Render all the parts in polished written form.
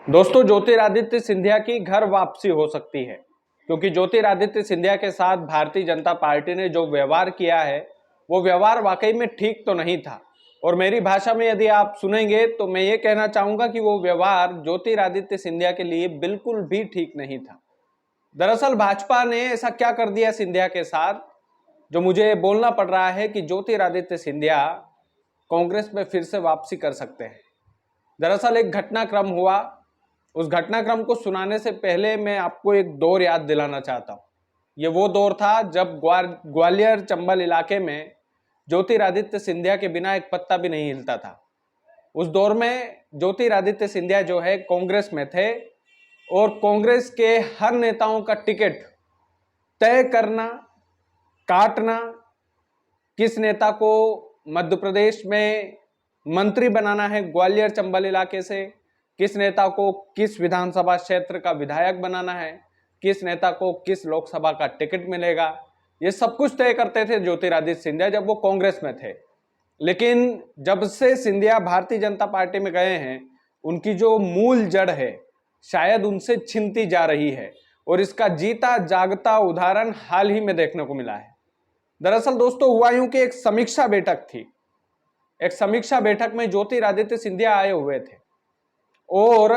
दोस्तों, ज्योतिरादित्य सिंधिया की घर वापसी हो सकती है, क्योंकि ज्योतिरादित्य सिंधिया के साथ भारतीय जनता पार्टी ने जो व्यवहार किया है वो व्यवहार वाकई में ठीक तो नहीं था। और मेरी भाषा में यदि आप सुनेंगे तो मैं ये कहना चाहूंगा कि वो व्यवहार ज्योतिरादित्य सिंधिया के लिए बिल्कुल भी ठीक नहीं था। दरअसल भाजपा ने ऐसा क्या कर दिया सिंधिया के साथ, जो मुझे बोलना पड़ रहा है कि ज्योतिरादित्य सिंधिया कांग्रेस में फिर से वापसी कर सकते हैं। दरअसल एक घटनाक्रम हुआ। उस घटनाक्रम को सुनाने से पहले मैं आपको एक दौर याद दिलाना चाहता हूं। ये वो दौर था जब ग्वालियर चंबल इलाके में ज्योतिरादित्य सिंधिया के बिना एक पत्ता भी नहीं हिलता था। उस दौर में ज्योतिरादित्य सिंधिया जो है कांग्रेस में थे, और कांग्रेस के हर नेताओं का टिकट तय करना, काटना, किस नेता को मध्य प्रदेश में मंत्री बनाना है ग्वालियर चंबल इलाके से, किस नेता को किस विधानसभा क्षेत्र का विधायक बनाना है, किस नेता को किस लोकसभा का टिकट मिलेगा, ये सब कुछ तय करते थे ज्योतिरादित्य सिंधिया जब वो कांग्रेस में थे। लेकिन जब से सिंधिया भारतीय जनता पार्टी में गए हैं, उनकी जो मूल जड़ है शायद उनसे छिनती जा रही है, और इसका जीता जागता उदाहरण हाल ही में देखने को मिला है। दरअसल दोस्तों, हुआ यूं कि एक समीक्षा बैठक थी। एक समीक्षा बैठक में ज्योतिरादित्य सिंधिया आए हुए थे, और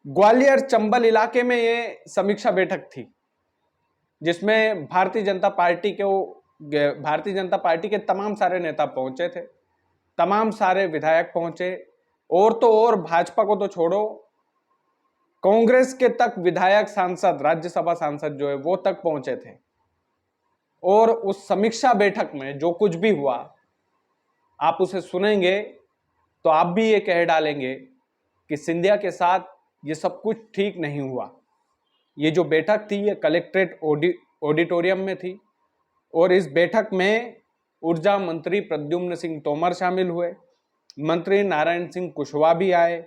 ग्वालियर चंबल इलाके में ये समीक्षा बैठक थी, जिसमें भारतीय जनता पार्टी के तमाम सारे नेता पहुंचे थे, तमाम सारे विधायक पहुंचे, और तो और भाजपा को तो छोड़ो, कांग्रेस के तक विधायक, सांसद, राज्यसभा सांसद जो है वो तक पहुंचे थे। और उस समीक्षा बैठक में जो कुछ भी हुआ, आप उसे सुनेंगे तो आप भी ये कह डालेंगे कि सिंधिया के साथ ये सब कुछ ठीक नहीं हुआ। ये जो बैठक थी ये कलेक्ट्रेट ऑडिटोरियम में थी, और इस बैठक में ऊर्जा मंत्री प्रद्युम्न सिंह तोमर शामिल हुए, मंत्री नारायण सिंह कुशवाहा भी आए,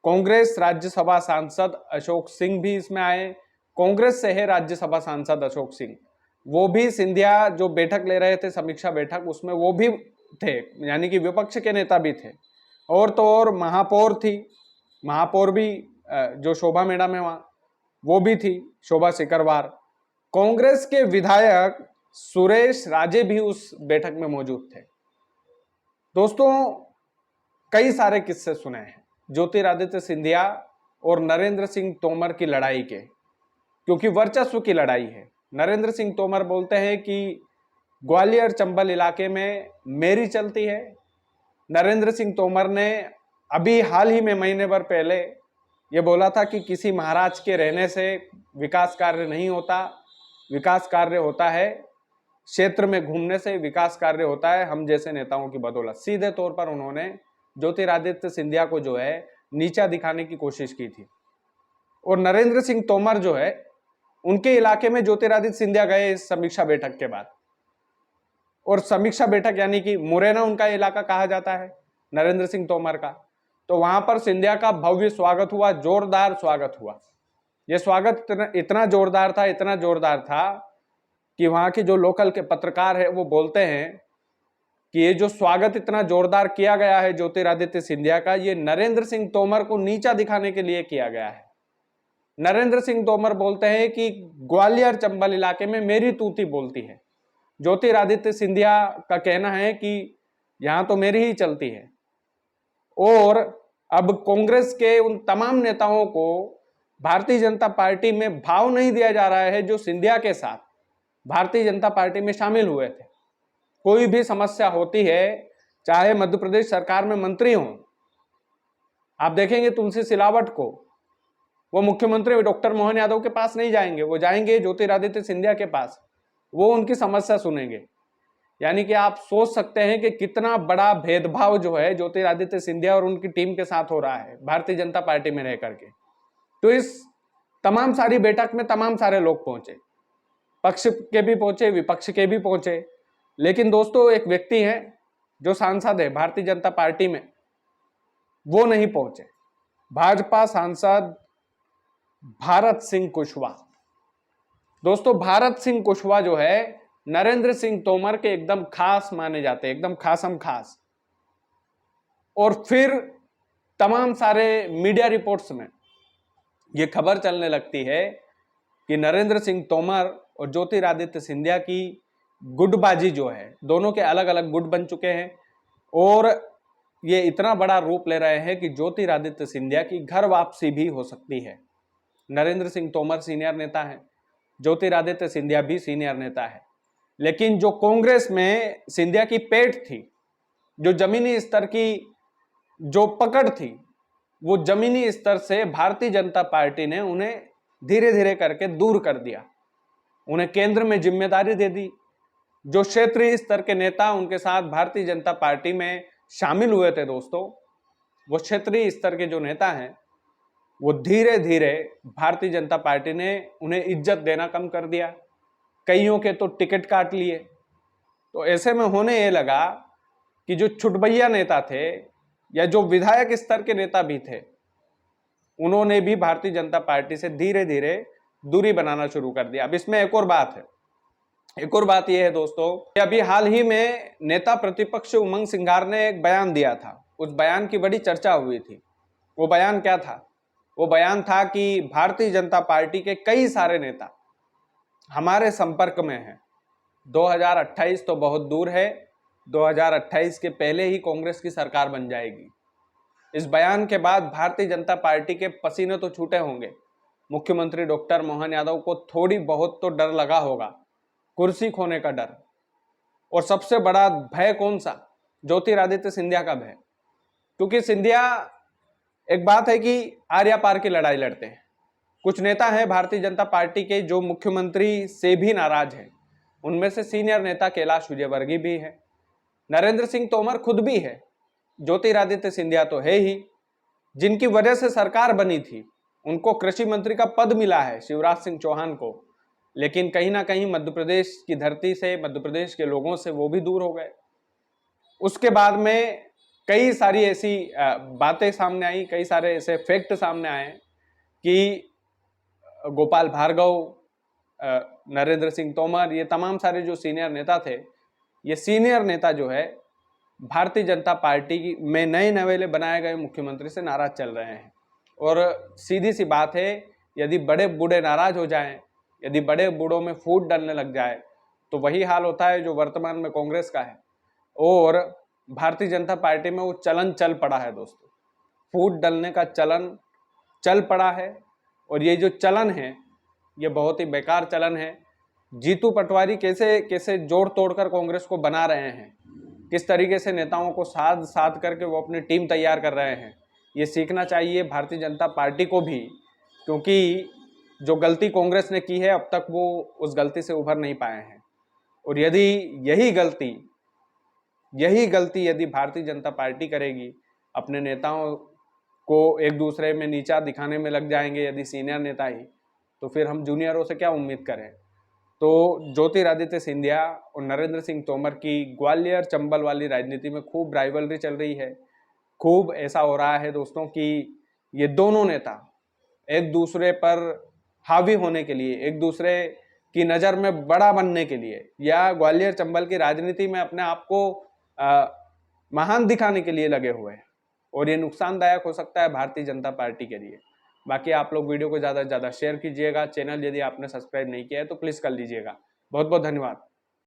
कांग्रेस राज्यसभा सांसद अशोक सिंह भी इसमें आए। कांग्रेस से है राज्यसभा सांसद अशोक सिंह, वो भी सिंधिया जो बैठक ले रहे थे, समीक्षा बैठक, उसमें वो भी थे, यानी कि विपक्ष के नेता भी थे। और तो और महापौर थी, महापौर भी जो शोभा मैडम है वहां, वो भी थी, शोभा सिकरवार। कांग्रेस के विधायक सुरेश राजे भी उस बैठक में मौजूद थे। दोस्तों, कई सारे किस्से सुने हैं ज्योतिरादित्य सिंधिया और नरेंद्र सिंह तोमर की लड़ाई के, क्योंकि वर्चस्व की लड़ाई है। नरेंद्र सिंह तोमर बोलते हैं कि ग्वालियर चंबल इलाके में मेरी चलती है। नरेंद्र सिंह तोमर ने अभी हाल ही में महीने भर पहले ये बोला था कि किसी महाराज के रहने से विकास कार्य नहीं होता, विकास कार्य होता है क्षेत्र में घूमने से, विकास कार्य होता है हम जैसे नेताओं की बदौलत। सीधे तौर पर उन्होंने ज्योतिरादित्य सिंधिया को जो है नीचा दिखाने की कोशिश की थी। और नरेंद्र सिंह तोमर जो है, उनके इलाके में ज्योतिरादित्य सिंधिया गए इस समीक्षा बैठक के बाद, और समीक्षा बैठक यानी कि मुरैना उनका इलाका कहा जाता है नरेंद्र सिंह तोमर का, तो वहां पर सिंधिया का भव्य स्वागत हुआ, जोरदार स्वागत हुआ। यह स्वागत इतना जोरदार था, इतना जोरदार था कि वहां के जो लोकल के पत्रकार है वो बोलते हैं कि ये जो स्वागत इतना जोरदार किया गया है ज्योतिरादित्य सिंधिया का, ये नरेंद्र सिंह तोमर को नीचा दिखाने के लिए किया गया है। नरेंद्र सिंह तोमर बोलते हैं कि ग्वालियर चंबल इलाके में मेरी तूती बोलती है। ज्योतिरादित्य सिंधिया का कहना है कि यहां तो मेरी ही चलती है। और अब कांग्रेस के उन तमाम नेताओं को भारतीय जनता पार्टी में भाव नहीं दिया जा रहा है जो सिंधिया के साथ भारतीय जनता पार्टी में शामिल हुए थे। कोई भी समस्या होती है, चाहे मध्य प्रदेश सरकार में मंत्री हो, आप देखेंगे तुलसी सिलावट को, वो मुख्यमंत्री डॉक्टर मोहन यादव के पास नहीं जाएंगे, वो जाएंगे ज्योतिरादित्य सिंधिया के पास, वो उनकी समस्या सुनेंगे। यानी कि आप सोच सकते हैं कि कितना बड़ा भेदभाव जो है ज्योतिरादित्य सिंधिया और उनकी टीम के साथ हो रहा है भारतीय जनता पार्टी में रह करके। तो इस तमाम सारी बैठक में तमाम सारे लोग पहुंचे, पक्ष के भी पहुंचे, विपक्ष के भी पहुंचे। लेकिन दोस्तों, एक व्यक्ति है जो सांसद है भारतीय जनता पार्टी में, वो नहीं पहुंचे, भाजपा सांसद भारत सिंह कुशवाहा। दोस्तों, भारत सिंह कुशवाहा जो है नरेंद्र सिंह तोमर के एकदम खास माने जाते हैं, एकदम खासम खास। और फिर तमाम सारे मीडिया रिपोर्ट्स में ये खबर चलने लगती है कि नरेंद्र सिंह तोमर और ज्योतिरादित्य सिंधिया की गुटबाजी जो है, दोनों के अलग अलग गुट बन चुके हैं और ये इतना बड़ा रूप ले रहे हैं कि ज्योतिरादित्य सिंधिया की घर वापसी भी हो सकती है। नरेंद्र सिंह तोमर सीनियर नेता है, ज्योतिरादित्य सिंधिया भी सीनियर नेता है, लेकिन जो कांग्रेस में सिंधिया की पेट थी, जो जमीनी स्तर की जो पकड़ थी, वो जमीनी स्तर से भारतीय जनता पार्टी ने उन्हें धीरे धीरे करके दूर कर दिया। उन्हें केंद्र में जिम्मेदारी दे दी। जो क्षेत्रीय स्तर के नेता उनके साथ भारतीय जनता पार्टी में शामिल हुए थे दोस्तों, वो क्षेत्रीय स्तर के जो नेता हैं, वो धीरे धीरे भारतीय जनता पार्टी ने उन्हें इज्जत देना कम कर दिया। कईयों के तो टिकट काट लिए। तो ऐसे में होने ये लगा कि जो छुटभैया नेता थे या जो विधायक स्तर के नेता भी थे, उन्होंने भी भारतीय जनता पार्टी से धीरे धीरे दूरी बनाना शुरू कर दिया। अब इसमें एक और बात है, एक और बात यह है दोस्तों कि अभी हाल ही में नेता प्रतिपक्ष उमंग सिंघार ने एक बयान दिया था। उस बयान की बड़ी चर्चा हुई थी। वो बयान क्या था? वो बयान था कि भारतीय जनता पार्टी के कई सारे नेता हमारे संपर्क में हैं। 2028 तो बहुत दूर है, 2028 के पहले ही कांग्रेस की सरकार बन जाएगी। इस बयान के बाद भारतीय जनता पार्टी के पसीने तो छूटे होंगे। मुख्यमंत्री डॉक्टर मोहन यादव को थोड़ी बहुत तो डर लगा होगा, कुर्सी खोने का डर। और सबसे बड़ा भय कौन सा? ज्योतिरादित्य सिंधिया का भय। क्योंकि सिंधिया, एक बात है कि आर्या पार की लड़ाई लड़ते हैं। कुछ नेता हैं भारतीय जनता पार्टी के जो मुख्यमंत्री से भी नाराज हैं। उनमें से सीनियर नेता कैलाश विजयवर्गीय भी है, नरेंद्र सिंह तोमर खुद भी है, ज्योतिरादित्य सिंधिया तो है ही, जिनकी वजह से सरकार बनी थी। उनको कृषि मंत्री का पद मिला है, शिवराज सिंह चौहान को, लेकिन कहीं ना कहीं मध्य प्रदेश की धरती से, मध्य प्रदेश के लोगों से वो भी दूर हो गए। उसके बाद में कई सारी ऐसी बातें सामने आई, कई सारे ऐसे फैक्ट सामने आए कि गोपाल भार्गव, नरेंद्र सिंह तोमर, ये तमाम सारे जो सीनियर नेता थे, ये सीनियर नेता जो है भारतीय जनता पार्टी में नए नवेले बनाए गए मुख्यमंत्री से नाराज चल रहे हैं। और सीधी सी बात है, यदि बड़े बूढ़े नाराज हो जाएं, यदि बड़े बूढ़ों में फूट डलने लग जाए, तो वही हाल होता है जो वर्तमान में कांग्रेस का है। और भारतीय जनता पार्टी में वो चलन चल पड़ा है दोस्तों, फूट डलने का चलन चल पड़ा है। और ये जो चलन है, ये बहुत ही बेकार चलन है। जीतू पटवारी कैसे कैसे जोड़ तोड़कर कांग्रेस को बना रहे हैं, किस तरीके से नेताओं को साध साध करके वो अपनी टीम तैयार कर रहे हैं, ये सीखना चाहिए भारतीय जनता पार्टी को भी। क्योंकि जो गलती कांग्रेस ने की है, अब तक वो उस गलती से उभर नहीं पाए हैं। और यदि यही गलती यदि भारतीय जनता पार्टी करेगी, अपने नेताओं को एक दूसरे में नीचा दिखाने में लग जाएंगे यदि सीनियर नेता ही, तो फिर हम जूनियरों से क्या उम्मीद करें। तो ज्योतिरादित्य सिंधिया और नरेंद्र सिंह तोमर की ग्वालियर चंबल वाली राजनीति में खूब राइवलरी चल रही है। खूब ऐसा हो रहा है दोस्तों कि ये दोनों नेता एक दूसरे पर हावी होने के लिए, एक दूसरे की नज़र में बड़ा बनने के लिए, या ग्वालियर चंबल की राजनीति में अपने आप को महान दिखाने के लिए लगे हुए हैं। और ये नुकसानदायक हो सकता है भारतीय जनता पार्टी के लिए। बाकी आप लोग वीडियो को ज़्यादा से ज़्यादा शेयर कीजिएगा। चैनल यदि आपने सब्सक्राइब नहीं किया है तो प्लीज़ कर लीजिएगा। बहुत बहुत धन्यवाद।